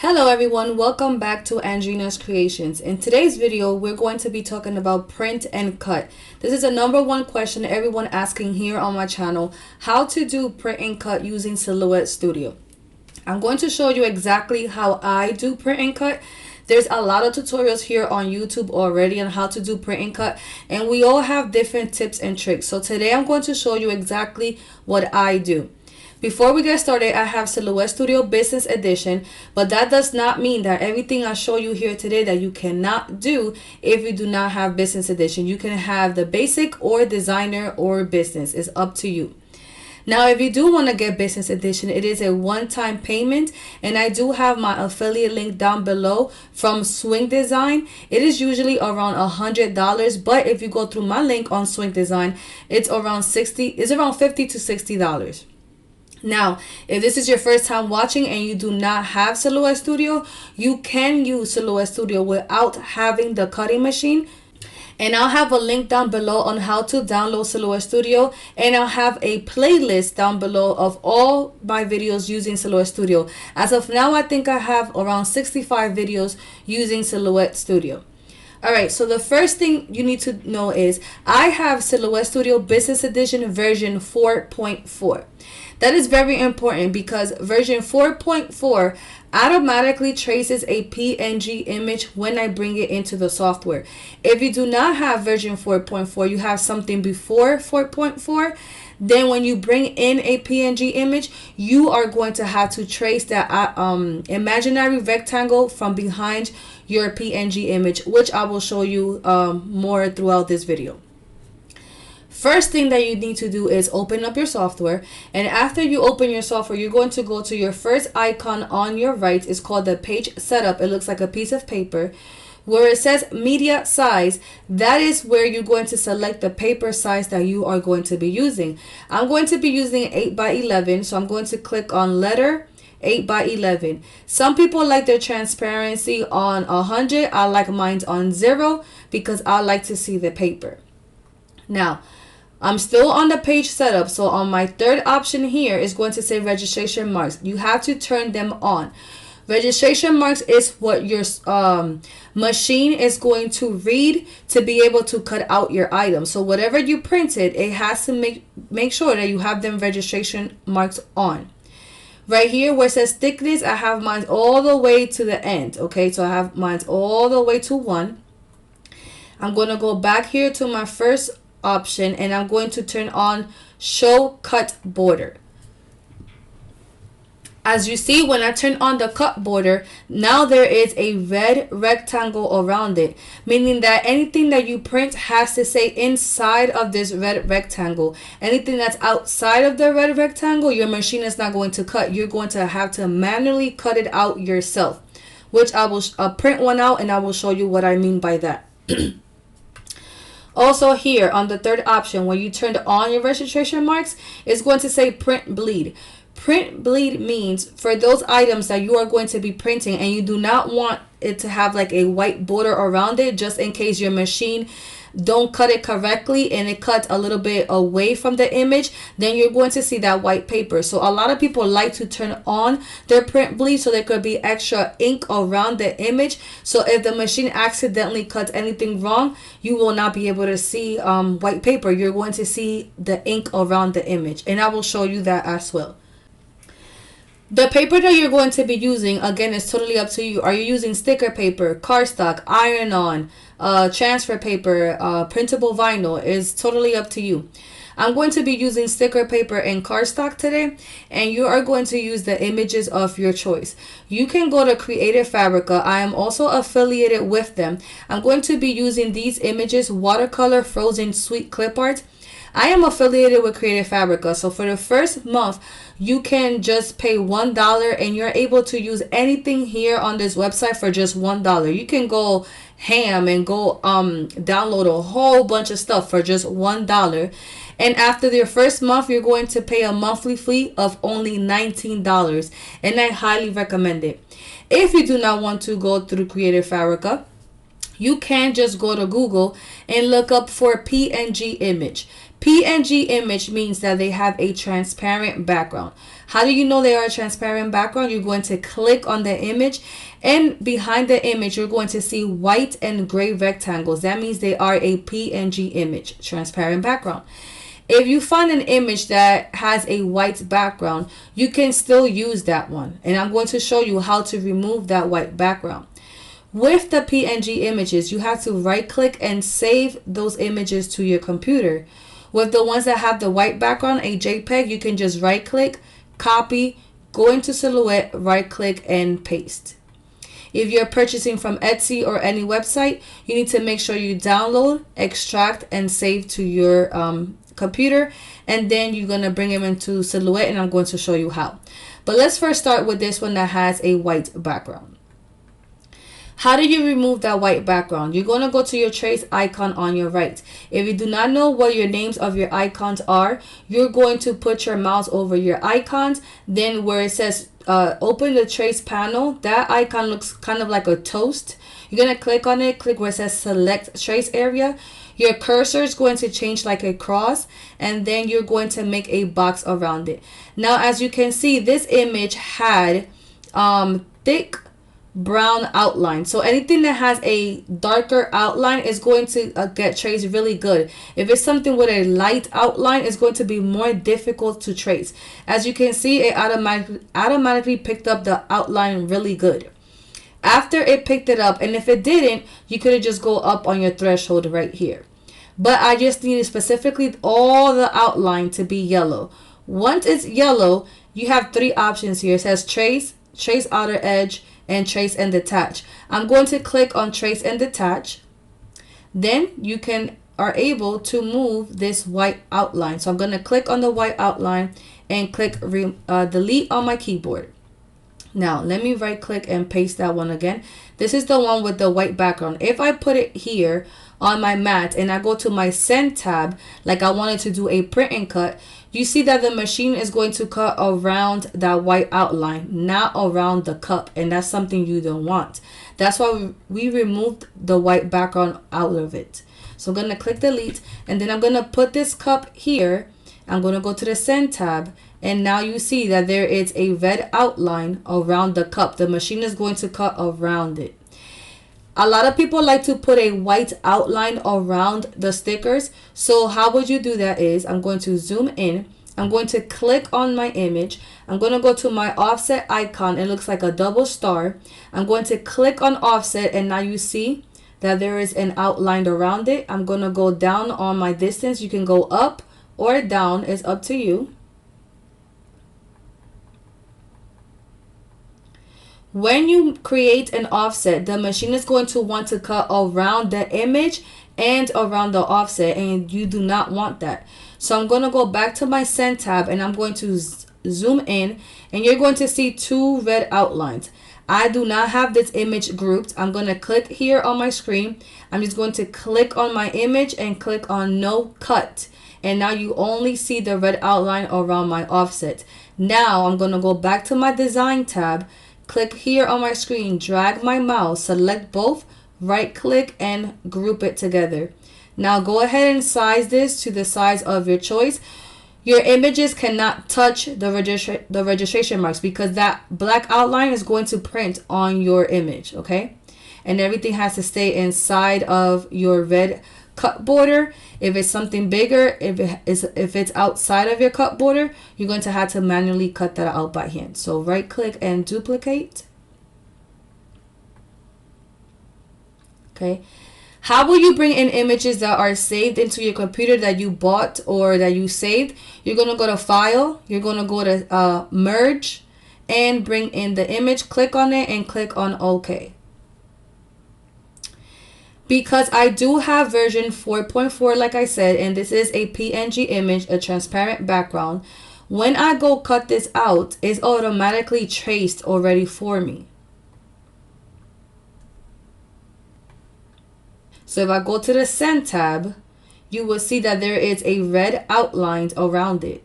Hello everyone, welcome back to Andrina's Creations. In today's video, we're going to be talking about print and cut. This is a #1 question everyone asking here on my channel, how to do print and cut using Silhouette Studio. I'm going to show you exactly how I do print and cut. There's a lot of tutorials here on YouTube already on how to do print and cut, and we all have different tips and tricks. So today I'm going to show you exactly what I do. Before we get started, I have Silhouette Studio Business Edition, but that does not mean that everything I show you here today that you cannot do if you do not have Business Edition. You can have the basic or designer or business. It's up to you. Now, if you do want to get Business Edition, it is a one-time payment, and I do have my affiliate link down below from Swing Design. It is usually around $100, but if you go through my link on Swing Design, it's around $50 to $60. Now, if this is your first time watching and you do not have Silhouette Studio, you can use Silhouette Studio without having the cutting machine. And I'll have a link down below on how to download Silhouette Studio, and I'll have a playlist down below of all my videos using Silhouette Studio. As of now, I think I have around 65 videos using Silhouette Studio. Alright, so the first thing you need to know is I have Silhouette Studio Business Edition version 4.4. That is very important because version 4.4 automatically traces a PNG image when I bring it into the software. If you do not have version 4.4, you have something before 4.4, then when you bring in a PNG image, you are going to have to trace that imaginary rectangle from behind your PNG image, which I will show you more throughout this video. First thing that you need to do is open up your software, and after you open your software, you're going to go to your first icon on your right. It's called the page setup. It looks like a piece of paper. Where it says media size, that is where you're going to select the paper size that you are going to be using. I'm going to be using 8x11, so I'm going to click on letter 8x11. Some people like their transparency on 100. I like mine on 0 because I like to see the paper. Now, I'm still on the page setup, so on my third option here is going to say registration marks. You have to turn them on. Registration marks is what your machine is going to read to be able to cut out your item. So whatever you printed, it has to make sure that you have them registration marks on. Right here where it says thickness, I have mine all the way to the end. Okay, so I have mine all the way to 1. I'm going to go back here to my first option, and I'm going to turn on show cut border. As you see, when I turn on the cut border, now there is a red rectangle around it, meaning that anything that you print has to say inside of this red rectangle. Anything that's outside of the red rectangle, your machine is not going to cut. You're going to have to manually cut it out yourself, which I will print one out and I will show you what I mean by that. Also here on the third option, when you turn on your registration marks, it's going to say print bleed. Print bleed means for those items that you are going to be printing and you do not want it to have like a white border around it, just in case your machine don't cut it correctly and it cuts a little bit away from the image, then you're going to see that white paper. So a lot of people like to turn on their print bleed so there could be extra ink around the image. So if the machine accidentally cuts anything wrong, you will not be able to see white paper. You're going to see the ink around the image, and I will show you that as well. The paper that you're going to be using, again, is totally up to you. Are you using sticker paper, cardstock, iron-on, transfer paper, printable vinyl? Is totally up to you. I'm going to be using sticker paper and cardstock today, and you are going to use the images of your choice. You can go to Creative Fabrica. I am also affiliated with them. I'm going to be using these images, Watercolor, Frozen, Sweet Clipart. I am affiliated with Creative Fabrica, so for the first month, you can just pay $1 and you're able to use anything here on this website for just $1. You can go ham and go download a whole bunch of stuff for just $1. And after your first month, you're going to pay a monthly fee of only $19, and I highly recommend it. If you do not want to go through Creative Fabrica, you can just go to Google and look up for PNG image. PNG image means that they have a transparent background. How do you know they are a transparent background? You're going to click on the image, and behind the image you're going to see white and gray rectangles. That means they are a PNG image, transparent background. If you find an image that has a white background, you can still use that one, and I'm going to show you how to remove that white background. With the PNG images, you have to right click and save those images to your computer. With the ones that have the white background, a JPEG, you can just right click, copy, go into Silhouette, right click, and paste. If you're purchasing from Etsy or any website, you need to make sure you download, extract, and save to your computer, and then you're going to bring them into Silhouette, and I'm going to show you how. But let's first start with this one that has a white background. How do you remove that white background? You're going to go to your trace icon on your right. If you do not know what your names of your icons are, you're going to put your mouse over your icons. Then where it says open the trace panel, that icon looks kind of like a toast. You're going to click on it, click where it says select trace area. Your cursor is going to change like a cross, and then you're going to make a box around it. Now, as you can see, this image had thick brown outline, so anything that has a darker outline is going to get traced really good. If it's something with a light outline, it's going to be more difficult to trace. As you can see, it automatically picked up the outline really good. After it picked it up, and if it didn't, you could have just go up on your threshold right here. But I just needed specifically all the outline to be yellow. Once it's yellow, you have three options here. It says trace, trace outer edge, and trace and detach. I'm going to click on trace and detach. Then you are able to move this white outline. So I'm going to click on the white outline and click delete on my keyboard. Now let me right click and paste that one again. This is the one with the white background. If I put it here on my mat and I go to my send tab, like I wanted to do a print and cut, you see that the machine is going to cut around that white outline, not around the cup, and that's something you don't want. That's why we removed the white background out of it. So I'm going to click delete, and then I'm going to put this cup here. I'm going to go to the send tab, and now you see that there is a red outline around the cup. The machine is going to cut around it. A lot of people like to put a white outline around the stickers. So how would you do that is, I'm going to zoom in. I'm going to click on my image. I'm going to go to my offset icon. It looks like a double star. I'm going to click on offset, and now you see that there is an outline around it. I'm going to go down on my distance. You can go up or down. It's up to you. When you create an offset, the machine is going to want to cut around the image and around the offset, and you do not want that. So I'm going to go back to my send tab, and I'm going to zoom in, and you're going to see two red outlines. I do not have this image grouped. I'm going to click here on my screen. I'm just going to click on my image and click on no cut. And now you only see the red outline around my offset. Now I'm going to go back to my design tab. Click here on my screen, drag my mouse, select both, right click, and group it together. Now go ahead and size this to the size of your choice. Your images cannot touch the registration marks because that black outline is going to print on your image, okay? And everything has to stay inside of your red cut border. If it's something bigger, if it's outside of your cut border, you're going to have to manually cut that out by hand. So right click and duplicate. Okay. How will you bring in images that are saved into your computer that you bought or that you saved? You're going to go to file, you're going to go to merge and bring in the image. Click on it and click on OK. Because I do have version 4.4, like I said, and this is a PNG image, a transparent background. When I go cut this out, it's automatically traced already for me. So if I go to the send tab, you will see that there is a red outline around it.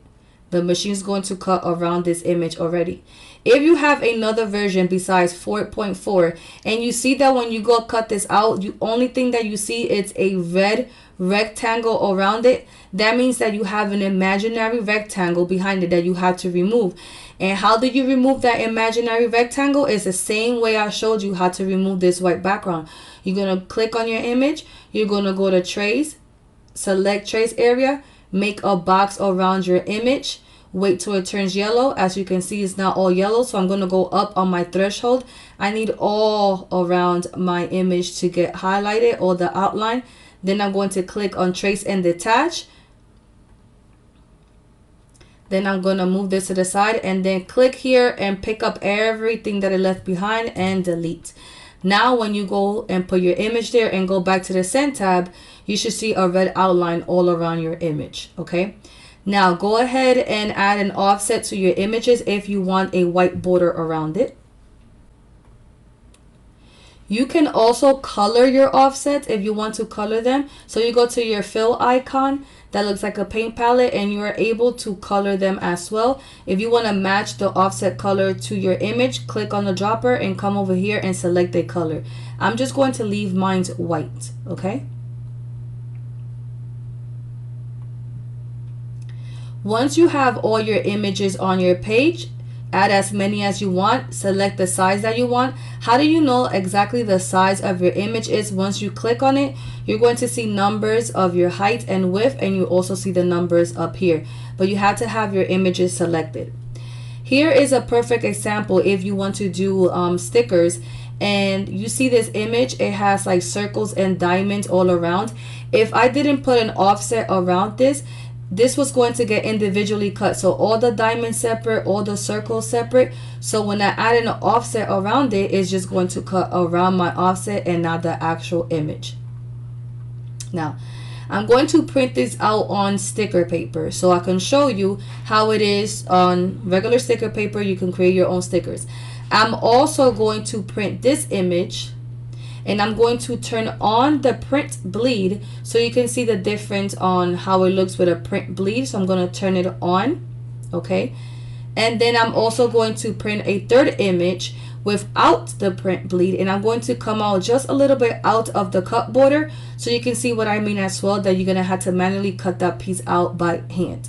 The machine is going to cut around this image already. If you have another version besides 4.4 and you see that when you go cut this out, the only thing that you see is a red rectangle around it, that means that you have an imaginary rectangle behind it that you have to remove. And how do you remove that imaginary rectangle? It's the same way I showed you how to remove this white background. You're going to click on your image. You're going to go to trace, select trace area, make a box around your image. Wait till it turns yellow. As you can see, it's now all yellow. So I'm going to go up on my threshold. I need all around my image to get highlighted, or the outline. Then I'm going to click on trace and detach. Then I'm going to move this to the side and then click here and pick up everything that I left behind and delete. Now when you go and put your image there and go back to the Send tab, you should see a red outline all around your image. Okay. Now go ahead and add an offset to your images if you want a white border around it. You can also color your offsets if you want to color them. So you go to your fill icon that looks like a paint palette and you are able to color them as well. If you want to match the offset color to your image, click on the dropper and come over here and select a color. I'm just going to leave mine white, okay? Once you have all your images on your page, add as many as you want, select the size that you want. How do you know exactly the size of your image is? Once you click on it, you're going to see numbers of your height and width, and you also see the numbers up here. But you have to have your images selected. Here is a perfect example if you want to do stickers, and you see this image, it has like circles and diamonds all around. If I didn't put an offset around this was going to get individually cut. So all the diamonds separate, all the circles separate. So when I add an offset around it, it's just going to cut around my offset and not the actual image. Now, I'm going to print this out on sticker paper so I can show you how it is on regular sticker paper. You can create your own stickers. I'm also going to print this image, and I'm going to turn on the print bleed so you can see the difference on how it looks with a print bleed. So I'm going to turn it on, okay? And then I'm also going to print a third image without the print bleed, and I'm going to come out just a little bit out of the cut border so you can see what I mean as well, that you're going to have to manually cut that piece out by hand.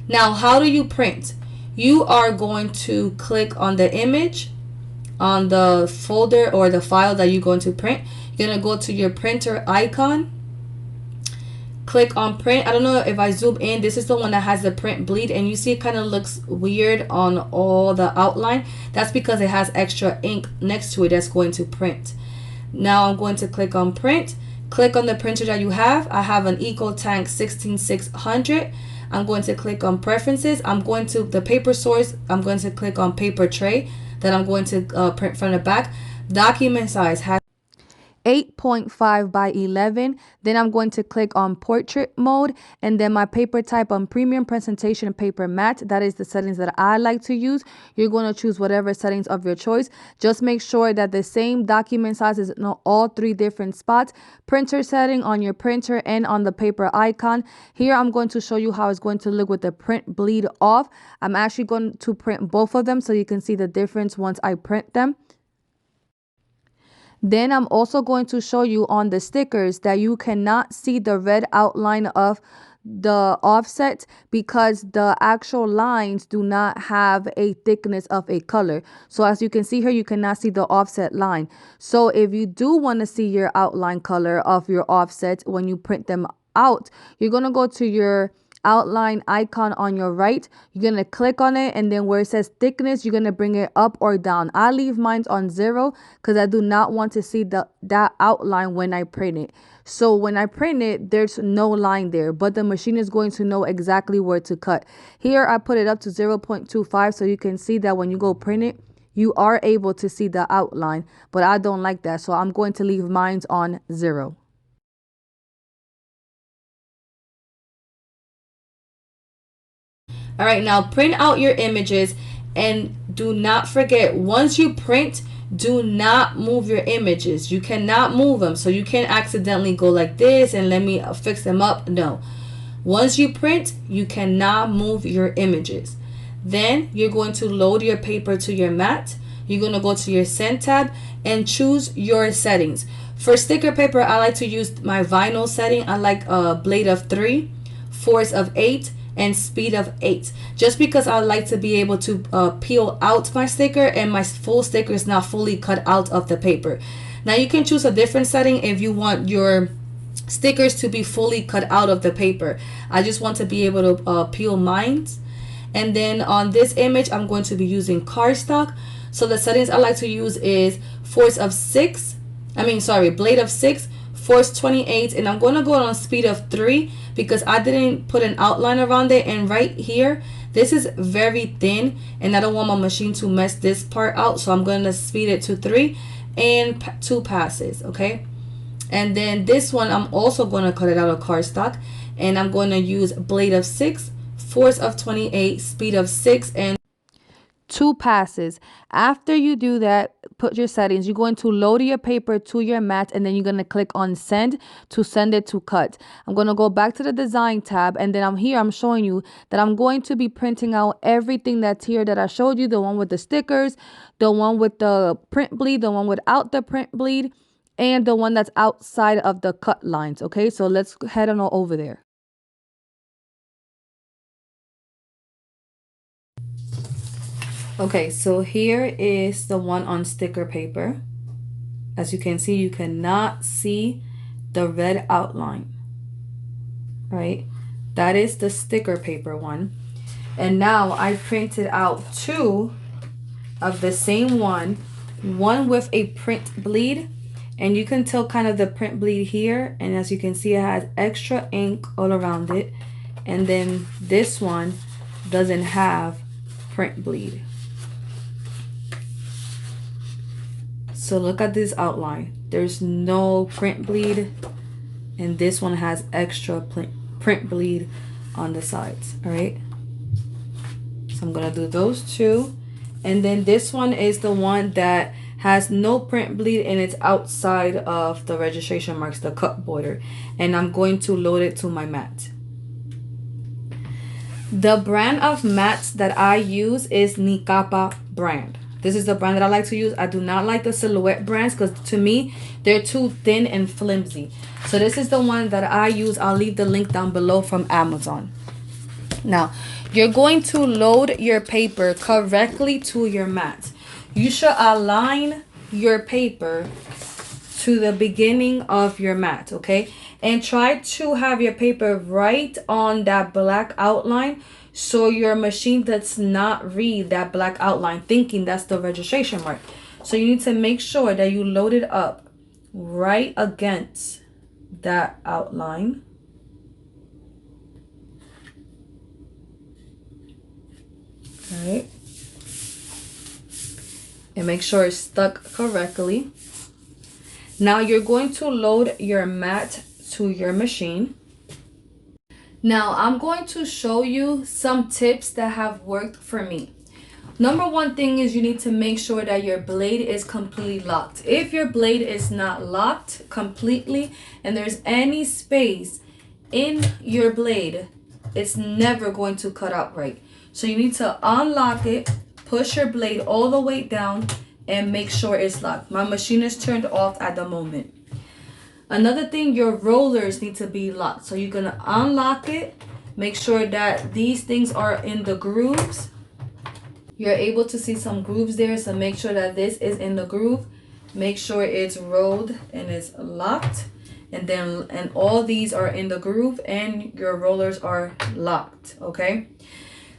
Now, how do you print? You are going to click on the image, on the folder or the file that you're going to print. You're going to go to your printer icon, click on print. I don't know if I zoom in, this is the one that has the print bleed, and you see it kind of looks weird on all the outline. That's because it has extra ink next to it that's going to print. Now I'm going to click on print, click on the printer that you have. I have an EcoTank 16600. I'm going to click on preferences. I'm going to the paper source. I'm going to click on paper tray that I'm going to print from the back. Document size has 8.5 by 11. Then I'm going to click on portrait mode, and then my paper type on premium presentation paper matte. That is the settings that I like to use. You're going to choose whatever settings of your choice. Just make sure that the same document size is in all three different spots. Printer setting on your printer and on the paper icon. Here I'm going to show you how it's going to look with the print bleed off. I'm actually going to print both of them so you can see the difference once I print them. Then I'm also going to show you on the stickers that you cannot see the red outline of the offset because the actual lines do not have a thickness of a color. So as you can see here, you cannot see the offset line. So if you do want to see your outline color of your offsets when you print them out, you're going to go to your outline icon on your right. You're going to click on it, and then where it says thickness, you're going to bring it up or down. I leave mine on 0 because I do not want to see that outline when I print it. So when I print it, there's no line there, but the machine is going to know exactly where to cut. Here I put it up to 0.25 so you can see that when you go print it, you are able to see the outline, but I don't like that, so I'm going to leave mine on 0. All right, now print out your images, and do not forget, once you print, do not move your images. You cannot move them, so you can't accidentally go like this and let me fix them up. No. Once you print, you cannot move your images. Then you're going to load your paper to your mat. You're going to go to your Send tab and choose your settings. For sticker paper, I like to use my vinyl setting. I like a blade of 3, force of 8, and speed of 8, just because I like to be able to peel out my sticker and my full sticker is not fully cut out of the paper. Now you can choose a different setting if you want your stickers to be fully cut out of the paper. I just want to be able to peel mine. And then on this image, I'm going to be using cardstock. So the settings I like to use is blade of 6, force 28, and I'm going to go on speed of 3 because I didn't put an outline around it. And right here, this is very thin and I don't want my machine to mess this part out, so I'm going to speed it to 3 and 2 passes. Okay, and then this one I'm also going to cut it out of cardstock, and I'm going to use blade of 6, force of 28, speed of 6, and 2 passes. After you do that, put your settings. You're going to load your paper to your mat, and then you're going to click on send to send it to cut. I'm going to go back to the design tab, and then I'm showing you that I'm going to be printing out everything that's here that I showed you. The one with the stickers, the one with the print bleed, the one without the print bleed, and the one that's outside of the cut lines. Okay, so let's head on over there. Okay, so here is the one on sticker paper. As you can see, you cannot see the red outline, right? That is the sticker paper one. And now I printed out 2 of the same one with a print bleed, and you can tell kind of the print bleed here, and as you can see, it has extra ink all around it. And then this one doesn't have print bleed. So look at this outline. There's no print bleed, and this one has extra print bleed on the sides. All right, so I'm gonna do those 2, and then this one is the one that has no print bleed and it's outside of the registration marks, the cut border, and I'm going to load it to my mat. The brand of mats that I use is Nicapa brand. This is the brand that I like to use. I do not like the Silhouette brands because to me, they're too thin and flimsy. So this is the one that I use. I'll leave the link down below from Amazon. Now, you're going to load your paper correctly to your mat. You should align your paper to the beginning of your mat, okay? And try to have your paper right on that black outline, so your machine does not read that black outline thinking that's the registration mark. So you need to make sure that you load it up right against that outline. All right. And make sure it's stuck correctly. Now you're going to load your mat to your machine. Now I'm going to show you some tips that have worked for me. Number one thing is you need to make sure that your blade is completely locked. If your blade is not locked completely and there's any space in your blade, it's never going to cut out right. So you need to unlock it, push your blade all the way down, and make sure it's locked. My machine is turned off at the moment. Another thing, your rollers need to be locked. So you're going to unlock it. Make sure that these things are in the grooves. You're able to see some grooves there. So make sure that this is in the groove. Make sure it's rolled and it's locked. And all these are in the groove and your rollers are locked. Okay.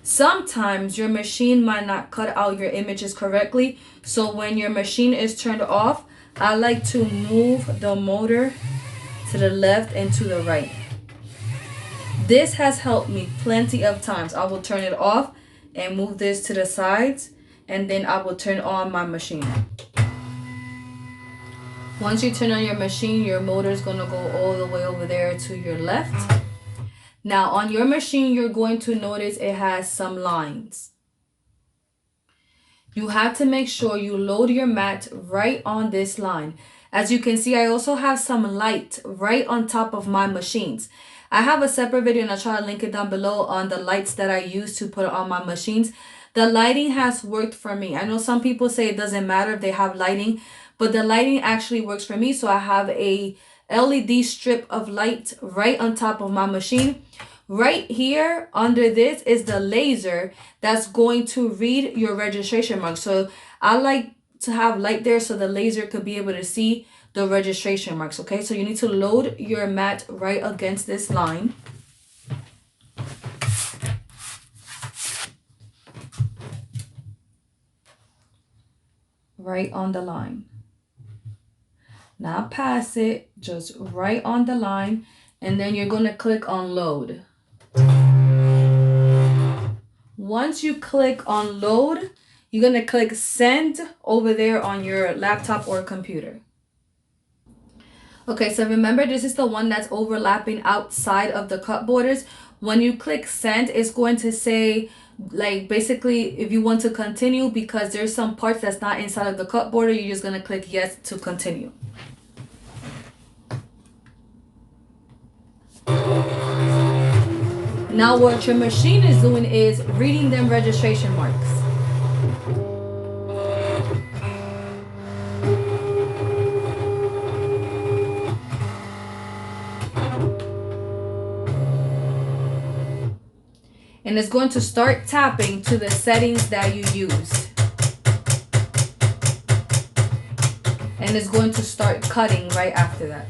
Sometimes your machine might not cut out your images correctly. So when your machine is turned off, I like to move the motor to the left and to the right. This has helped me plenty of times. I will turn it off and move this to the sides, and then I will turn on my machine. Once you turn on your machine, your motor is going to go all the way over there to your left. Now on your machine, you're going to notice it has some lines. You have to make sure you load your mat right on this line. As you can see, I also have some light right on top of my machines. I have a separate video and I'll try to link it down below on the lights that I use to put on my machines. The lighting has worked for me. I know some people say it doesn't matter if they have lighting, but the lighting actually works for me. So I have a LED strip of light right on top of my machine. Right here under this is the laser that's going to read your registration mark. So I like to have light there so the laser could be able to see the registration marks. Okay, so you need to load your mat right against this line. Right on the line. Not pass it, just right on the line, and then you're going to click on load. Once you click on load, you're going to click send over there on your laptop or computer. Okay, so remember this is the one that's overlapping outside of the cut borders. When you click send, it's going to say, like, basically if you want to continue, because there's some parts that's not inside of the cut border, you're just going to click yes to continue. Now what your machine is doing is reading them registration marks. And it's going to start tapping to the settings that you used. And it's going to start cutting right after that.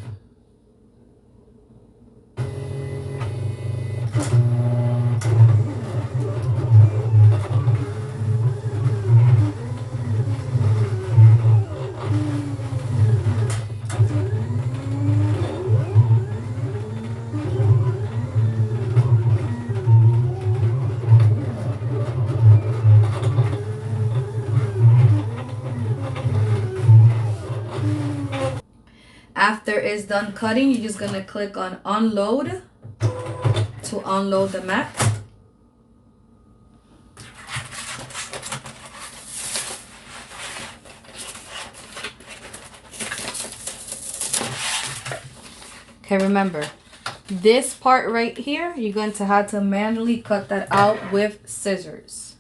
After it's done cutting, you're just gonna click on unload to unload the mat. Okay, remember, this part right here, you're going to have to manually cut that out with scissors.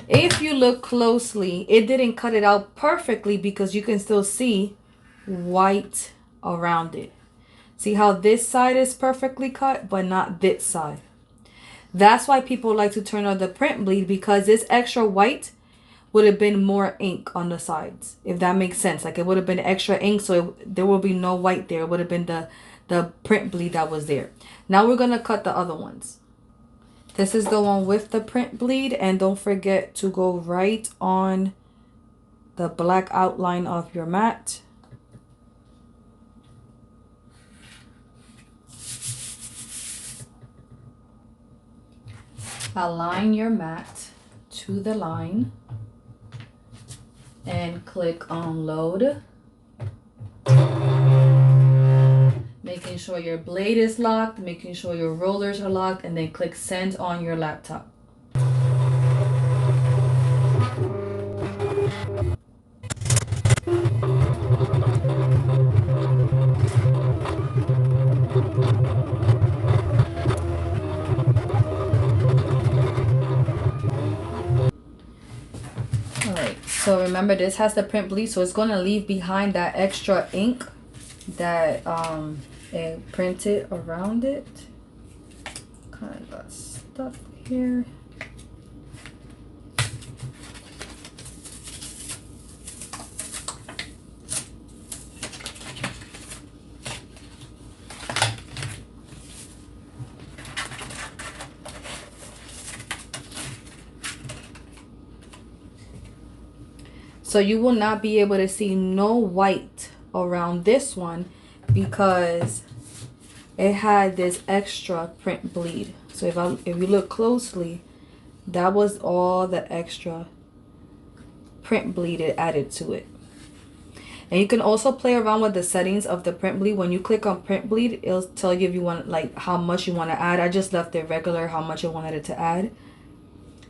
If you look closely, it didn't cut it out perfectly because you can still see white around it. See how this side is perfectly cut, but not this side. That's why people like to turn on the print bleed, because this extra white would have been more ink on the sides, if that makes sense. Like, it would have been extra ink, so there will be no white there. It would have been the print bleed that was there. Now we're going to cut the other ones. This is the one with the print bleed, and don't forget to go right on the black outline of your mat. Align your mat to the line and click on load. Making sure your blade is locked, making sure your rollers are locked, and then click send on your laptop. Alright, so remember this has the print bleed, so it's going to leave behind that extra ink that it printed around it. Kind of got stuck here. So you will not be able to see no white around this one because it had this extra print bleed. So if you look closely, that was all the extra print bleed it added to it. And you can also play around with the settings of the print bleed. When you click on print bleed, it'll tell you if you want, like, how much you want to add. I just left it regular, how much I wanted it to add.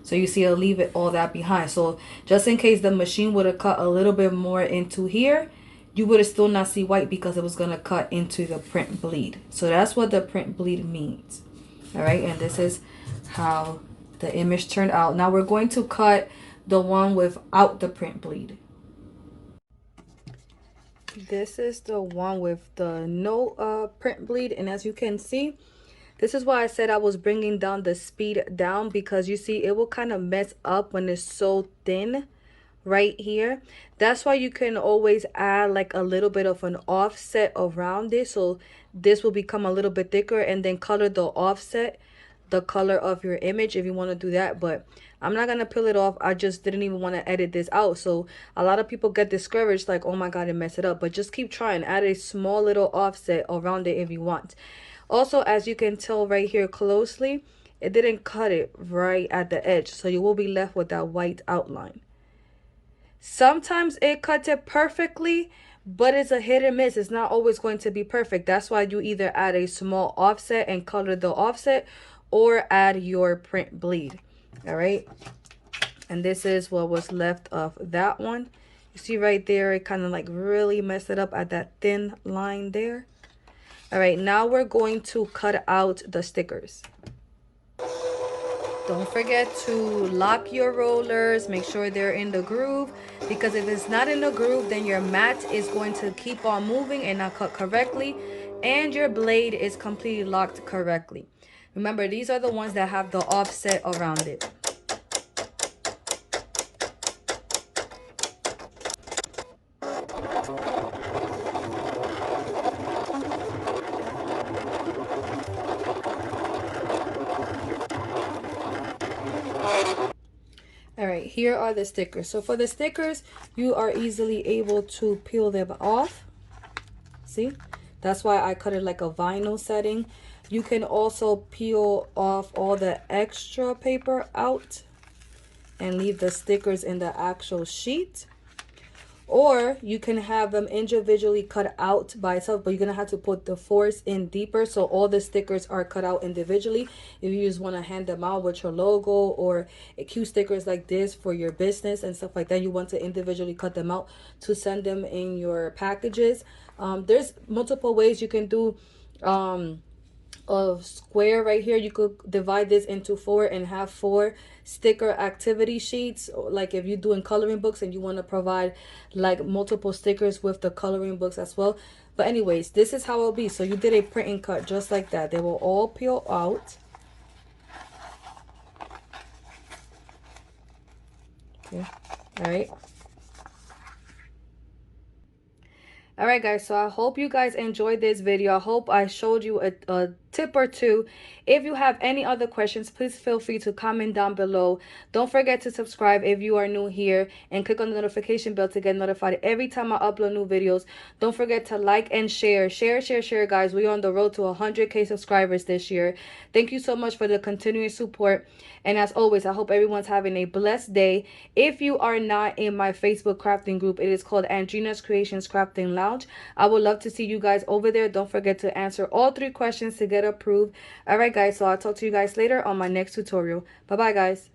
So you see, it'll leave it all that behind. So just in case the machine would have cut a little bit more into here, you would have still not see white because it was going to cut into the print bleed. So that's what the print bleed means. All right, and this is how the image turned out. Now we're going to cut the one without the print bleed. This is the one with the no print bleed, and as you can see, this is why I said I was bringing down the speed down, because you see it will kind of mess up when it's so thin right here. That's why you can always add like a little bit of an offset around it, so this will become a little bit thicker, and then color the offset the color of your image if you want to do that. But I'm not gonna peel it off. I just didn't even want to edit this out, so a lot of people get discouraged, like, oh my god, and mess it up. But just keep trying. Add a small little offset around it if you want. Also, as you can tell right here closely, it didn't cut it right at the edge, so you will be left with that white outline. Sometimes it cuts it perfectly, but it's a hit or miss. It's not always going to be perfect. That's why you either add a small offset and color the offset, or add your print bleed. All right, and this is what was left of that one. You see right there, it kind of like really messed it up at that thin line there. All right, now we're going to cut out the stickers. Don't forget to lock your rollers, make sure they're in the groove, because if it's not in the groove, then your mat is going to keep on moving and not cut correctly, and your blade is completely locked correctly. Remember, these are the ones that have the offset around it. All right, here are the stickers. So for the stickers, you are easily able to peel them off. See, that's why I cut it like a vinyl setting. You can also peel off all the extra paper out and leave the stickers in the actual sheet. Or you can have them individually cut out by itself, but you're going to have to put the force in deeper, so all the stickers are cut out individually. If you just want to hand them out with your logo or cute stickers like this for your business and stuff like that, you want to individually cut them out to send them in your packages. There's multiple ways you can do a square right here. You could divide this into 4 and have 4 sticker activity sheets, like if you're doing coloring books and you want to provide like multiple stickers with the coloring books as well. But anyways, this is how it'll be. So you did a print and cut just like that. They will all peel out. Okay. All right. All right, guys, so I hope you guys enjoyed this video. I hope I showed you a tip or two. If you have any other questions, please feel free to comment down below. Don't forget to subscribe if you are new here, and click on the notification bell to get notified every time I upload new videos. Don't forget to like and share. Share, guys. We're on the road to 100K subscribers this year. Thank you so much for the continuing support. And as always, I hope everyone's having a blessed day. If you are not in my Facebook crafting group, it is called Andrina's Creations Crafting Lounge. I would love to see you guys over there. Don't forget to answer all 3 questions to get approved. All right, guys, so I'll talk to you guys later on my next tutorial. Bye bye, guys.